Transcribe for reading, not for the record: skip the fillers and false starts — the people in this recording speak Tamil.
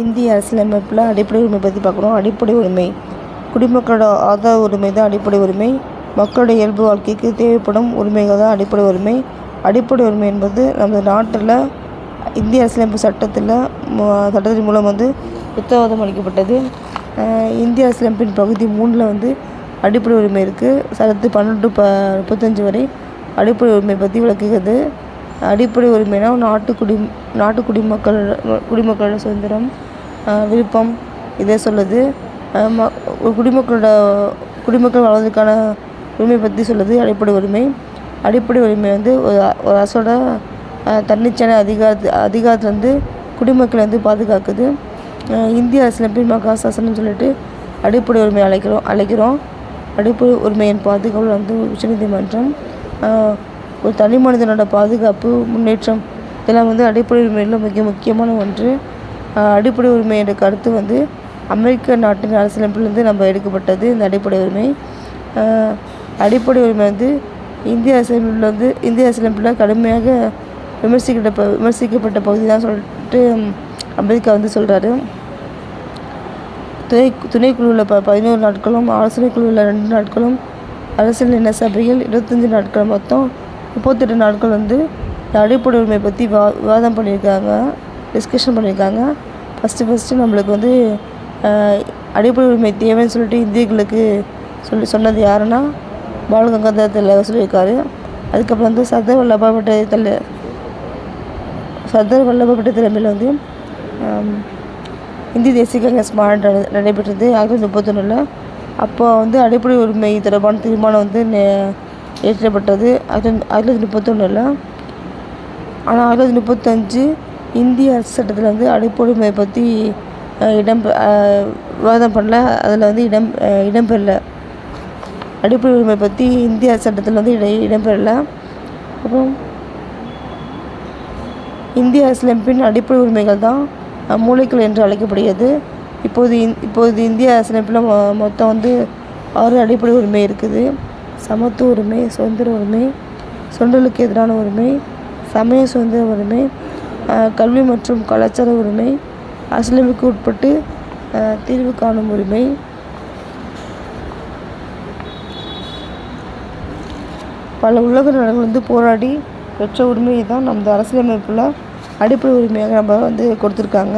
இந்திய அரசியலமைப்பில் அடிப்படை உரிமை பற்றி பார்க்குறோம். அடிப்படை உரிமை குடிமக்களோட ஆதார உரிமை தான் அடிப்படை உரிமை. மக்களுடைய இயல்பு வாழ்க்கைக்கு தேவைப்படும் உரிமைகள் தான் அடிப்படை உரிமை. அடிப்படை உரிமை என்பது நமது நாட்டில் இந்திய அரசியலமைப்பு சட்டத்தின் மூலம் உத்தரவாதம் அளிக்கப்பட்டது. இந்திய அரசியலமைப்பின் பகுதி 3ல் அடிப்படை உரிமை இருக்குது. சட்டத்து 12-35 வரை அடிப்படை உரிமை பற்றி விளக்குகிறது. அடிப்படை உரிமைனா நாட்டு குடிமக்களோட சுதந்திரம், விருப்பம் இதை சொல்லுது. குடிமக்கள் வாழ்வதற்கான உரிமை பற்றி சொல்லுது அடிப்படை உரிமை. அடிப்படை உரிமை ஒரு அரசோட தன்னிச்சையான அதிகாரத்துலேருந்து குடிமக்களை பாதுகாக்குது. இந்திய அரசியலமைப்பின் மகாசாசனம் சொல்லிட்டு அடிப்படை உரிமை அழைக்கிறோம். அடிப்படை உரிமையின் பாதுகாப்பு உச்சநீதிமன்றம். ஒரு தனி மனிதனோட பாதுகாப்பு, முன்னேற்றம் இதெல்லாம் அடிப்படை உரிமையில் மிக முக்கியமான ஒன்று. அடிப்படை உரிமை என்ற கருத்து அமெரிக்க நாட்டின் அரசியலமைப்பிலிருந்து நம்ம எடுக்கப்பட்டது. இந்த அடிப்படை உரிமை அடிப்படை உரிமை இந்திய அரசியலமைப்பில் கடுமையாக விமர்சிக்கப்பட்ட பகுதி தான் சொல்லிட்டு அமெரிக்கா சொல்கிறாரு. துணைக்குழுவில் 11 நாட்களும், ஆலோசனை குழுவில் 2 நாட்களும், அரசியல் நிர்ணய சபையில் 25 நாட்கள், மொத்தம் 38 நாட்கள் அடிப்படை உரிமை பற்றி விவாதம் பண்ணியிருக்காங்க, டிஸ்கஷன் பண்ணியிருக்காங்க. ஃபஸ்ட்டு நம்மளுக்கு அடிப்படை உரிமை தேவைன்னு சொல்லிட்டு இந்தியர்களுக்கு சொன்னது யாருன்னா பால கங்காதர் திலகர் சொல்லியிருக்காரு. அதுக்கப்புறம் சர்தார் வல்லபாய் பட்டேல் தலைமையில் இந்திய தேசிய காங்கிரஸ் மாநாடு நடைபெற்றது 1931. அப்போ அடிப்படை உரிமை தொடர்பான தீர்மானம் ஏற்றப்பட்டது 1931. ஆனால் 1935 இந்திய அரசு சட்டத்தில் அடிப்படை உரிமை பற்றி விவாதம் பண்ணல. அதில் இடம்பெறல. அடிப்படை உரிமை பற்றி இந்திய அரசு சட்டத்தில் இடம்பெறல. அப்புறம் இந்திய அரசியலமைப்பின் அடிப்படை உரிமைகள் தான் மூலைகள் என்று அழைக்கப்படுகிறது. இப்போது இந்திய அரசியலமைப்பில் மொத்தம் 6 அடிப்படை உரிமை இருக்குது. சமத்துவ உரிமை, சுதந்திர உரிமை, சுரண்டலுக்கு எதிரான உரிமை, சமய சுதந்திர உரிமை, கல்வி மற்றும் கலாச்சார உரிமை, அரசியலமைப்புக்கு உட்பட்டு தீர்வு காணும் உரிமை. பல உலக நாடுகள் போராடி பெற்ற உரிமையை தான் நமது அரசியலமைப்பில் அடிப்படை உரிமையாக நம்ம கொடுத்துருக்காங்க.